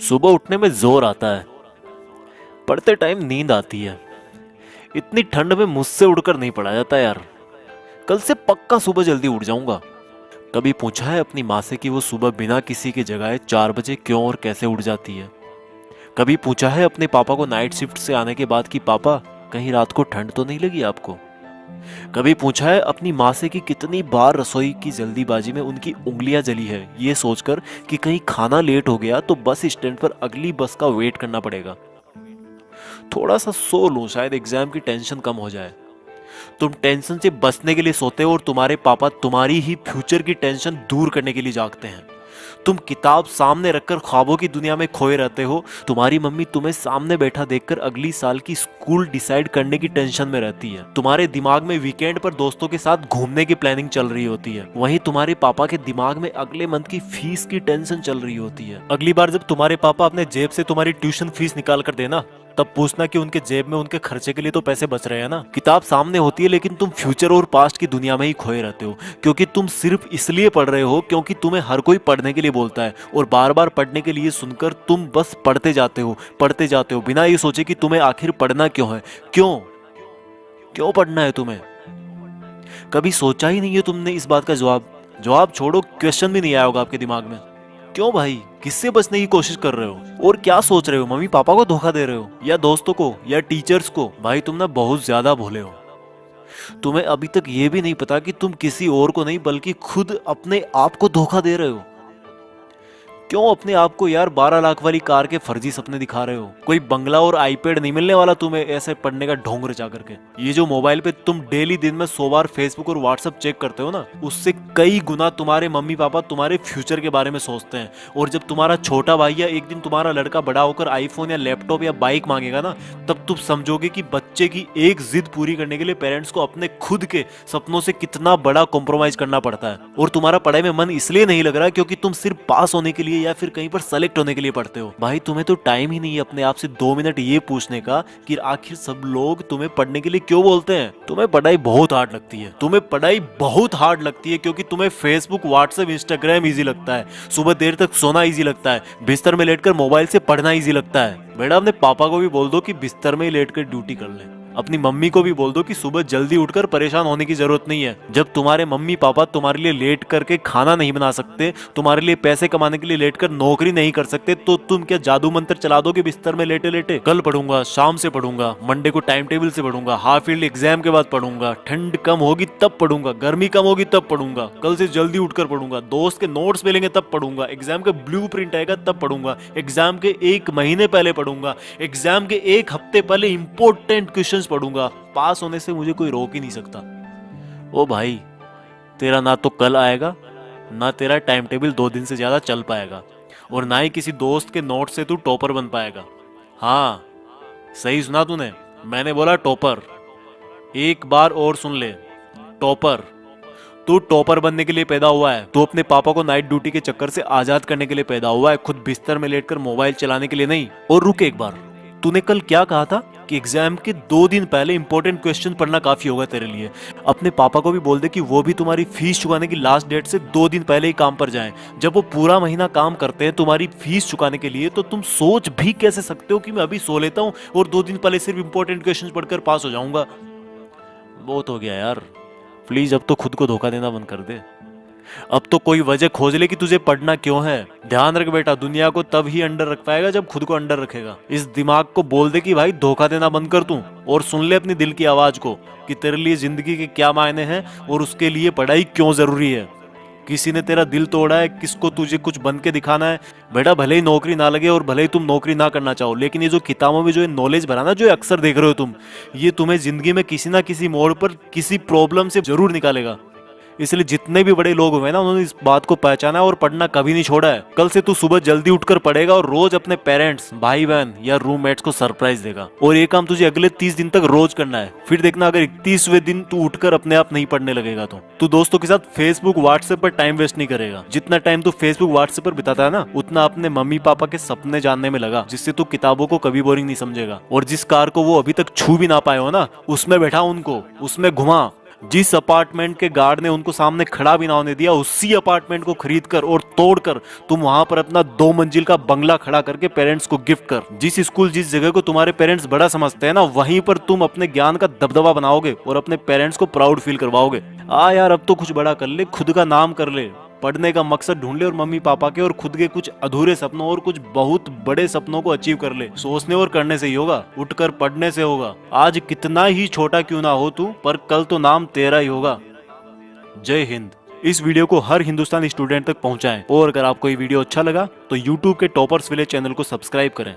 सुबह उठने में जोर आता है, पढ़ते टाइम नींद आती है। इतनी ठंड में मुझसे उड़कर नहीं पढ़ा जाता यार। कल से पक्का सुबह जल्दी उठ जाऊंगा। कभी पूछा है अपनी माँ से कि वो सुबह बिना किसी के जगाए 4 बजे क्यों और कैसे उठ जाती है? कभी पूछा है अपने पापा को नाइट शिफ्ट से आने के बाद कि पापा कहीं रात को ठंड तो नहीं लगी आपको? कभी पूछा है अपनी माँ से कि कितनी बार रसोई की जल्दीबाजी में उनकी उंगलियां जली है ये सोचकर कि कहीं खाना लेट हो गया तो बस स्टैंड पर अगली बस का वेट करना पड़ेगा। थोड़ा सा सो लूं शायद एग्जाम की टेंशन कम हो जाए। तुम टेंशन से बचने के लिए सोते हो और तुम्हारे पापा तुम्हारी ही फ्यूचर की टेंशन दूर करने के लिए जागते हैं। तुम किताब सामने रखकर ख्वाबों की दुनिया में खोए रहते हो। तुम्हारी मम्मी तुम्हें सामने बैठा देखकर अगली साल की स्कूल डिसाइड करने की टेंशन में रहती है। तुम्हारे दिमाग में वीकेंड पर दोस्तों के साथ घूमने की प्लानिंग चल रही होती है। वहीं तुम्हारे पापा के दिमाग में अगले मंथ की फीस की टेंशन चल रही होती है। अगली बार जब तुम्हारे पापा अपने जेब से तुम्हारी ट्यूशन फीस निकाल कर देना, तब पूछना कि उनके जेब में उनके खर्चे के लिए तो पैसे बच रहे हैं ना। किताब सामने होती है लेकिन तुम फ्यूचर और पास्ट की दुनिया में ही खोए रहते हो, क्योंकि तुम सिर्फ इसलिए पढ़ रहे हो क्योंकि तुम्हें हर कोई पढ़ने के लिए बोलता है, और बार बार पढ़ने के लिए सुनकर तुम बस पढ़ते जाते हो बिना ये सोचे कि तुम्हें आखिर पढ़ना क्यों है। क्यों क्यों पढ़ना है तुम्हें? कभी सोचा ही नहीं है तुमने इस बात का जवाब छोड़ो, क्वेश्चन भी नहीं आया होगा आपके दिमाग में। क्यों भाई, किससे बचने की कोशिश कर रहे हो और क्या सोच रहे हो? मम्मी पापा को धोखा दे रहे हो या दोस्तों को या टीचर्स को? भाई तुम ना बहुत ज्यादा भोले हो। तुम्हें अभी तक ये भी नहीं पता कि तुम किसी और को नहीं बल्कि खुद अपने आप को धोखा दे रहे हो। क्यों अपने आप को यार 12 लाख वाली कार के फर्जी सपने दिखा रहे हो? कोई बंगला और आईपैड नहीं मिलने वाला तुम्हें ऐसे पढ़ने का ढोंग रचा करके। ये जो मोबाइल पे तुम डेली दिन में 100 बार फेसबुक और व्हाट्सएप चेक करते हो ना, उससे कई गुना तुम्हारे मम्मी पापा तुम्हारे फ्यूचर के बारे में सोचते हैं। और जब तुम्हारा छोटा भाई या एक दिन तुम्हारा लड़का बड़ा होकर आईफोन या लैपटॉप या बाइक मांगेगा ना, तब तुम समझोगे कि बच्चे की एक जिद पूरी करने के लिए पेरेंट्स को अपने खुद के सपनों से कितना बड़ा कॉम्प्रोमाइज करना पड़ता है। और तुम्हारा पढ़ाई में मन इसलिए नहीं लग रहा क्योंकि तुम सिर्फ पास होने के लिए या फिर कहीं पर सेलेक्ट होने के लिए पढ़ते हो। भाई तुम्हें तो टाइम ही नहीं है अपने आप से 2 मिनट ये पूछने का कि आखिर सब लोग तुम्हें पढ़ने के लिए क्यों बोलते हैं। तुम्हें पढ़ाई बहुत हार्ड लगती है क्योंकि तुम्हें फेसबुक व्हाट्सएप इंस्टाग्राम इजी लगता है, सुबह देर तक सोना इजी लगता है, बिस्तर में लेटकर मोबाइल से पढ़ना इजी लगता है। बेटा अपने पापा को भी बोल दो कि बिस्तर में ही लेटकर ड्यूटी कर ले। अपनी मम्मी को भी बोल दो कि सुबह जल्दी उठकर परेशान होने की जरूरत नहीं है। जब तुम्हारे मम्मी पापा तुम्हारे लिए लेट करके खाना नहीं बना सकते, तुम्हारे लिए पैसे कमाने के लिए लेट कर नौकरी नहीं कर सकते, तो तुम क्या जादू मंत्र चला दोगे बिस्तर में लेटे लेटे? कल पढ़ूंगा, शाम से पढ़ूंगा, मंडे को टाइम टेबल से पढ़ूंगा, हाफ ईयरली एग्जाम के बाद पढ़ूंगा, ठंड कम होगी तब पढ़ूंगा, गर्मी कम होगी तब पढ़ूंगा, कल से जल्दी उठकर पढ़ूंगा, दोस्त के नोट्स मिलेंगे तब पढ़ूंगा, एग्जाम का ब्लू प्रिंट आएगा तब पढ़ूंगा, एग्जाम के 1 महीने पहले पढ़ूंगा, एग्जाम के 1 हफ्ते पहले इंपॉर्टेंट क्वेश्चंस पढ़ूंगा। पास होने से मुझे कोई रोक ही नहीं सकता। ओ भाई, तेरा ना तो कल आएगा, ना तेरा टाइम टेबल 2 दिन से ज्यादा चल पाएगा, और ना ही किसी दोस्त के नोट से तू टॉपर बन पाएगा। हाँ, सही सुना तूने, मैंने बोला टॉपर। एक बार और सुन ले, टॉपर। तू टॉपर बनने के लिए पैदा हुआ है। तू अपने पापा को नाइट ड्यूटी के चक्कर से आजाद करने के लिए पैदा हुआ है, खुद बिस्तर में लेटकर मोबाइल चलाने के लिए नहीं। और रुक एक बार, तूने कल क्या कहा था कि एग्जाम के 2 दिन पहले इंपॉर्टेंट क्वेश्चन पढ़ना काफी होगा तेरे लिए। अपने पापा को भी बोल दे कि वो भी तुम्हारी फीस चुकाने की लास्ट डेट से 2 दिन पहले ही काम पर जाएं। जब वो पूरा महीना काम करते हैं तुम्हारी फीस चुकाने के लिए, तो तुम सोच भी कैसे सकते हो कि मैं अभी सो लेता हूँ और 2 दिन पहले सिर्फ इंपॉर्टेंट क्वेश्चन पढ़कर पास हो जाऊंगा? बहुत हो गया यार, प्लीज अब तो खुद को धोखा देना बंद कर दे। अब तो कोई वजह खोज ले कि तुझे पढ़ना क्यों है। ध्यान रख बेटा, दुनिया को तब ही अंडर रख पाएगा जब खुद को अंडर रखेगा। इस दिमाग को बोल दे कि भाई धोखा देना बंद कर तू, और सुन ले अपनी दिल की आवाज को कि तेरे लिए जिंदगी के क्या मायने हैं और उसके लिए पढ़ाई क्यों जरूरी है। किसी ने तेरा दिल तोड़ा है, किसको तुझे कुछ बन के दिखाना है। बेटा भले ही नौकरी ना लगे और भले ही तुम नौकरी ना करना चाहो, लेकिन ये जो किताबों में जो ये नॉलेज भरा ना, जो अक्सर देख रहे हो तुम, ये तुम्हें जिंदगी में किसी ना किसी मोड़ पर किसी प्रॉब्लम से जरूर निकालेगा। इसलिए जितने भी बड़े लोग हुए ना, उन्होंने इस बात को पहचाना और पढ़ना कभी नहीं छोड़ा है। कल से तू सुबह जल्दी उठकर पढ़ेगा और रोज अपने पेरेंट्स, भाई बहन या रूममेट्स को सरप्राइज देगा। और ये काम तुझे अगले 30 दिन तक रोज करना है। फिर देखना अगर 31वें दिन तू उठकर अपने आप नहीं पढ़ने लगेगा तो तू दोस्तों के साथ फेसबुक व्हाट्सएप पर टाइम वेस्ट नहीं करेगा। जितना टाइम तू फेसबुक व्हाट्सएप पर बिताता है ना, उतना अपने मम्मी पापा के सपने जानने में लगा, जिससे तू किताबों को कभी बोरिंग नहीं समझेगा। और जिस कार को वो अभी तक छू भी ना पाए हो ना, उसमें बैठा उनको, उसमें घुमा। जिस अपार्टमेंट के गार्ड ने उनको सामने खड़ा भी ना होने दिया, उसी अपार्टमेंट को खरीद कर और तोड़कर तुम वहां पर अपना 2 मंजिल का बंगला खड़ा करके पेरेंट्स को गिफ्ट कर। जिस स्कूल जिस जगह को तुम्हारे पेरेंट्स बड़ा समझते हैं ना, वहीं पर तुम अपने ज्ञान का दबदबा बनाओगे और अपने पेरेंट्स को प्राउड फील करवाओगे। यार अब तो कुछ बड़ा कर ले, खुद का नाम कर ले, पढ़ने का मकसद ढूंढ ले और मम्मी पापा के और खुद के कुछ अधूरे सपनों और कुछ बहुत बड़े सपनों को अचीव कर ले। सोचने और करने से ही होगा, उठकर पढ़ने से होगा। आज कितना ही छोटा क्यों ना हो तू, पर कल तो नाम तेरा ही होगा। जय हिंद। इस वीडियो को हर हिंदुस्तानी स्टूडेंट तक पहुंचाएं और अगर आपको ये वीडियो अच्छा लगा तो YouTube के टॉपर्स विलेज चैनल को सब्सक्राइब करें।